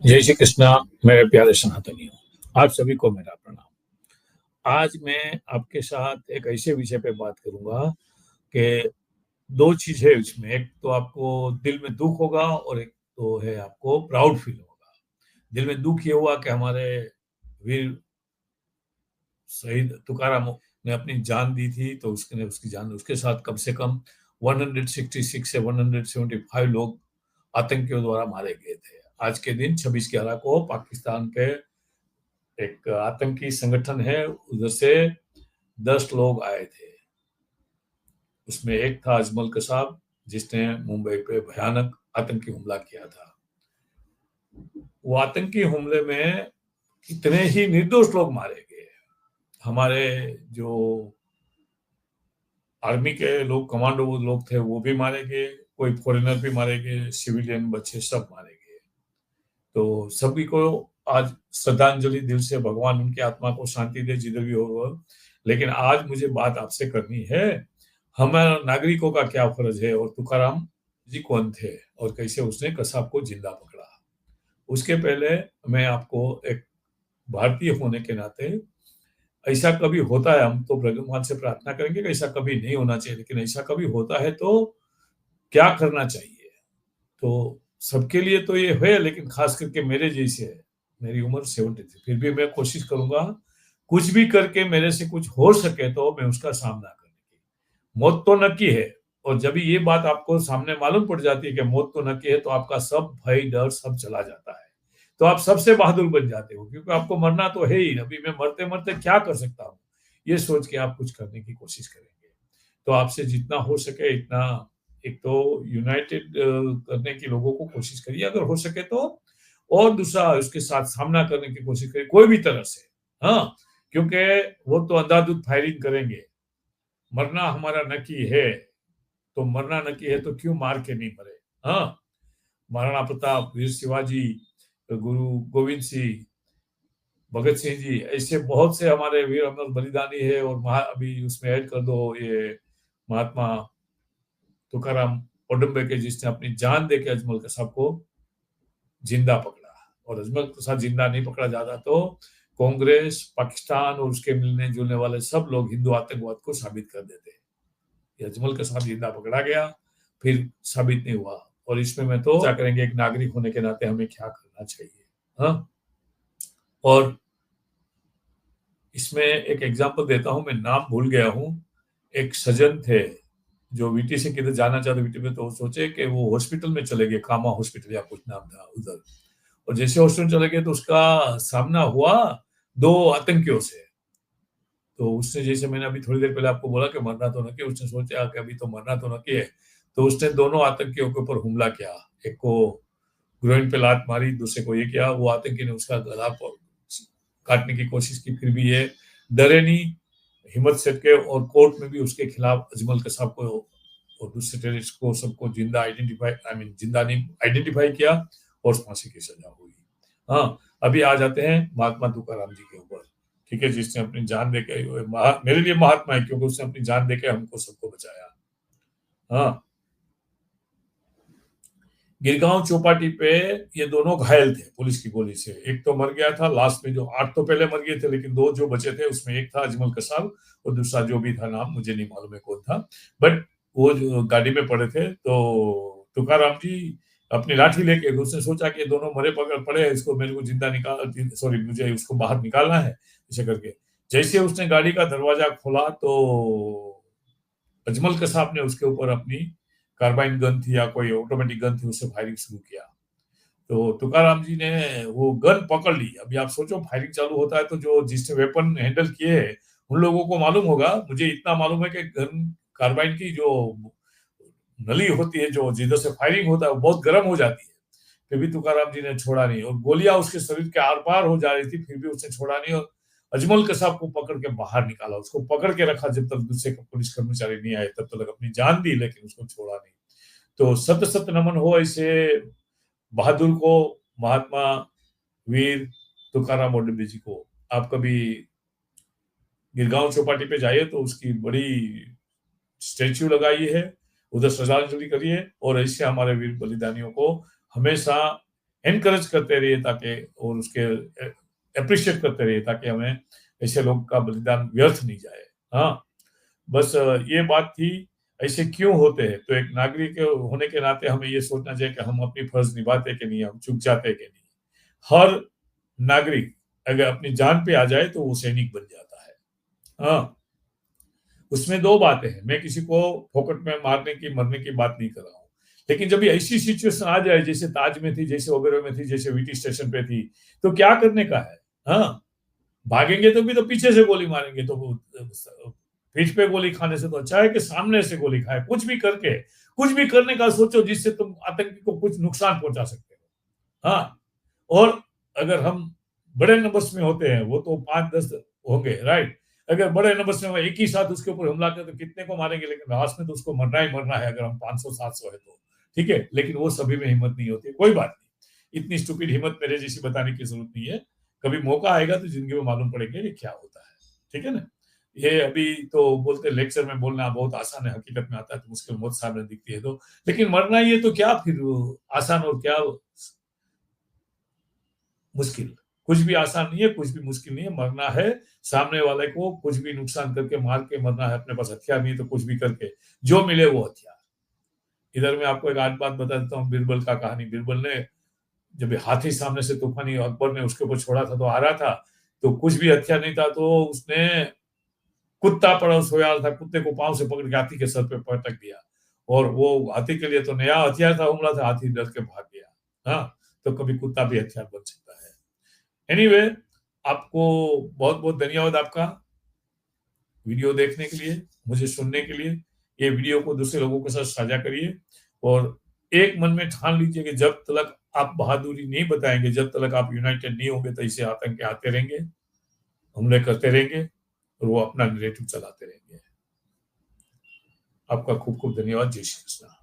जय श्री कृष्णा। मेरे प्यारे सनातनियों, आप सभी को मेरा प्रणाम। आज मैं आपके साथ एक ऐसे विषय पे बात करूंगा कि दो चीज है उसमें। एक तो आपको दिल में दुख होगा और एक तो है आपको प्राउड फील होगा। दिल में दुख ये हुआ कि हमारे वीर शहीद तुकाराम ने अपनी जान दी थी, तो उसने उसकी जान, उसके साथ कम से कम 166 से 175 लोग आतंकियों द्वारा मारे गए थे। आज के दिन 26/11 को पाकिस्तान के एक आतंकी संगठन है, उधर से 10 लोग आए थे। उसमें एक था अजमल कसाब, जिसने मुंबई पे भयानक आतंकी हमला किया था। वो आतंकी हमले में कितने ही निर्दोष लोग मारे गए। हमारे जो आर्मी के लोग, कमांडो लोग थे, वो भी मारे गए, कोई फॉरेनर भी मारे गए, सिविलियन बच्चे सब मारे गए। तो सभी को आज श्रद्धांजलि दिल से, भगवान उनकी आत्मा को शांति दे जिधर भी हो। लेकिन आज मुझे बात आपसे करनी है, हमारे नागरिकों का क्या फर्ज है और तुकाराम जी कौन थे और कैसे उसने कसाब को जिंदा पकड़ा। उसके पहले मैं आपको एक भारतीय होने के नाते, ऐसा कभी होता है, हम तो भगवान से प्रार्थना करेंगे कि ऐसा कभी नहीं होना चाहिए, लेकिन ऐसा कभी होता है तो क्या करना चाहिए। तो सबके लिए तो ये है, लेकिन खास करके मेरे जैसे है। मेरी उम्र 70 थी, फिर भी मैं कोशिश करूंगा कुछ भी करके मेरे से कुछ हो सके तो मैं उसका सामना करने की। मौत तो नक्की है, और जब ये बात आपको सामने मालूम पड़ जाती है कि मौत तो नक्की है, तो आपका सब भय डर सब चला जाता है। तो आप सबसे बहादुर बन जाते हो, क्योंकि आपको मरना तो है ही। अभी मैं मरते मरते क्या कर सकता हूँ, ये सोच के आप कुछ करने की कोशिश करेंगे। तो आपसे जितना हो सके इतना, एक तो यूनाइटेड करने की लोगों को कोशिश करिए अगर हो सके तो, और दूसरा उसके साथ सामना करने की कोशिश करिए कोई भी तरह से। हाँ, क्योंकि वो तो अंधाधुंध फायरिंग करेंगे। मरना हमारा नक्की है, तो मरना नक्की है तो क्यों मार के नहीं मरे। हाँ, महाराणा प्रताप, वीर शिवाजी, गुरु गोविंद सिंह, भगत सिंह जी, ऐसे बहुत से हमारे वीर अमर बलिदानी है। और अभी उसमें ऐड कर दो ये महात्मा तुकाराम ओडम्बे के, जिसने अपनी जान देके अजमल कसाब को जिंदा पकड़ा। और अजमल कसाब जिंदा नहीं पकड़ा जाता तो कांग्रेस, पाकिस्तान और उसके मिलने जुलने वाले सब लोग हिंदू आतंकवाद को साबित कर देते। ये अजमल कसाब जिंदा पकड़ा गया, फिर साबित नहीं हुआ। और इसमें मैं तो क्या करेंगे, एक नागरिक होने के नाते हमें क्या करना चाहिए। हाँ, और इसमें एक एग्जांपल देता हूं, मैं नाम भूल गया हूं। एक सज्जन थे जो वीटी से किधर जाना चाहते, वीटी में, तो सोचे कि वो हॉस्पिटल में चले गए, कामा हॉस्पिटल या कुछ नाम था उधर। और जैसे हॉस्पिटल चले गए तो उसका सामना हुआ दो आतंकियों से। तो उसने, जैसे मैंने अभी थोड़ी देर पहले आपको बोला कि मरना तो न कि, उसने सोचा कि अभी तो मरना तो न कि है, तो उसने दोनों आतंकियों के ऊपर हमला किया। एक को ग्रोइन पे लात मारी, दूसरे को ये किया। वो आतंकी ने उसका गला काटने की कोशिश की, फिर भी ये डरे नहीं, हिम्मत से के, और कोर्ट में भी उसके खिलाफ अजमल कसाब को और दूसरे टेररिस्ट को सबको जिंदा आइडेंटिफाई, जिंदा नहीं आइडेंटिफाई किया और फांसी की सजा हुई। हाँ, अभी आ जाते हैं महात्मा तुकाराम जी के ऊपर। ठीक है, जिसने अपनी जान देके, मेरे लिए महात्मा है क्योंकि उसने अपनी जान देके हमको सबको बचाया। हाँ, गिरगांव चौपाटी पे ये दोनों घायल थे पुलिस की गोली से। एक तो मर गया था लास्ट में, जो 8 तो पहले मर गए थे, लेकिन 2 जो बचे थे उसमें एक था अजमल कसाब, और दूसरा जो भी था, नाम मुझे नहीं मालूम है कौन था। बट वो जो गाड़ी में पड़े थे, तो तुकाराम जी अपनी लाठी लेके, उसने सोचा कि ये दोनों मरे पकड़ पड़े हैं, इसको मेरे को जिंदा निकाल, सॉरी, मुझे उसको बाहर निकालना है, ऐसे करके। जैसे उसने गाड़ी का दरवाजा खोला तो अजमल कसाब ने उसके ऊपर अपनी कार्बाइन गन थी या कोई ऑटोमेटिक गन थी, उससे फायरिंग शुरू किया। तो तुकाराम जी ने वो गन पकड़ ली। अभी आप सोचो, फायरिंग चालू होता है तो जो जिसने वेपन हैंडल किए हैं उन लोगों को मालूम होगा। मुझे इतना मालूम है कि गन कार्बाइन की जो नली होती है, जो जिधर से फायरिंग होता है, वो बहुत गर्म हो जाती है। फिर भी तुकाराम जी ने छोड़ा नहीं, और गोलियां उसके शरीर के आर पार हो जा रही थी, फिर भी उसने छोड़ा नहीं, और अजमल कसाब को पकड़ के बाहर निकाला। उसको पकड़ के रखा जब तक दूसरे पुलिस कर्मचारी नहीं आए, तब तक अपनी जान दी, लेकिन उसको छोड़ा नहीं। तो सत सत नमन हो ऐसे बहादुर को, महात्मा वीर तुकाराम ओडुबे जी को। आप कभी गिरगांव चौपाटी पे जाइए तो उसकी बड़ी स्टेच्यू लगाई है, उधर श्रद्धांजलि करिए, और ऐसे हमारे वीर बलिदानियों को हमेशा एनकरेज करते रहिए ताकि और उसके अप्रिशिएट करते रहिए ताकि हमें ऐसे लोग का बलिदान व्यर्थ नहीं जाए। हाँ, बस ये बात थी। ऐसे क्यों होते हैं? तो एक नागरिक होने के नाते हमें ये सोचना चाहिए कि हम अपनी फर्ज निभाते कि नहीं, हम चूक जाते कि नहीं। हर नागरिक अगर अपनी जान पे आ जाए तो वो सैनिक बन जाता है। हाँ, उसमें दो बातें हैं। मैं किसी को फोकट में मारने की मरने की बात नहीं कर रहा हूँ, लेकिन जब ये ऐसी सिचुएशन आ जाए जैसे ताज में थी, जैसे वगैरह में थी, जैसे वीटी स्टेशन पे थी, तो क्या करने का है? हाँ, भागेंगे तो भी तो पीछे से गोली मारेंगे, तो पीठ पे गोली खाने से तो अच्छा है कि सामने से गोली खाए। कुछ भी करके कुछ भी करने का सोचो जिससे तुम आतंकी को कुछ नुकसान पहुंचा सकते हो। हाँ, और अगर हम बड़े नंबर्स में होते हैं, वो तो 5-10 होंगे, राइट? अगर बड़े नंबर्स में एक ही साथ उसके ऊपर हमला करें तो कितने को मारेंगे, लेकिन लास्ट में तो उसको मरना ही मरना है अगर हम 500-700 है तो। ठीक है, लेकिन वो सभी में हिम्मत नहीं होती। कोई बात नहीं, इतनी स्टूपिड हिम्मत मेरे जैसी बताने की जरूरत नहीं है। कभी मौका आएगा तो जिंदगी में मालूम पड़ेगा ये क्या होता है। ठीक है ना? ये अभी तो बोलते लेक्चर में बोलना बहुत आसान है, हकीकत में आता है तो मुश्किल बहुत सामने दिखती है। तो लेकिन मरना ये तो क्या फिर आसान और क्या मुश्किल? कुछ भी आसान नहीं है, कुछ भी मुश्किल नहीं है। मरना है, सामने वाले को कुछ भी नुकसान करके मार के मरना है। अपने पास हथियार नहीं है तो कुछ भी करके जो मिले वो हथियार। इधर मैं आपको एक आज बात बता देता हूँ, बीरबल का कहानी। बीरबल ने जब हाथी सामने से तूफानी अकबर ने उसके ऊपर छोड़ा था तो आ रहा था, तो कुछ भी हथियार नहीं था, तो उसने कुत्ता पड़ा सोया था, कुत्ते को पांव से पकड़ के हाथी के सर पे पटक दिया। और वो हाथी के लिए तो नया हथियार था, हमला था, हाथी डर के भाग गया। हाँ, तो कभी कुत्ता भी हथियार बन सकता है। एनीवे anyway, आपको बहुत बहुत धन्यवाद आपका वीडियो देखने के लिए, मुझे सुनने के लिए। ये वीडियो को दूसरे लोगों के साथ साझा करिए और एक मन में ठान लीजिए कि जब तक आप बहादुरी नहीं बताएंगे, जब तक आप यूनाइटेड नहीं होंगे, तो इसे आतंक आते रहेंगे, हमले करते रहेंगे और वो अपना नैरेटिव चलाते रहेंगे। आपका खूब खूब धन्यवाद। जय श्री कृष्ण।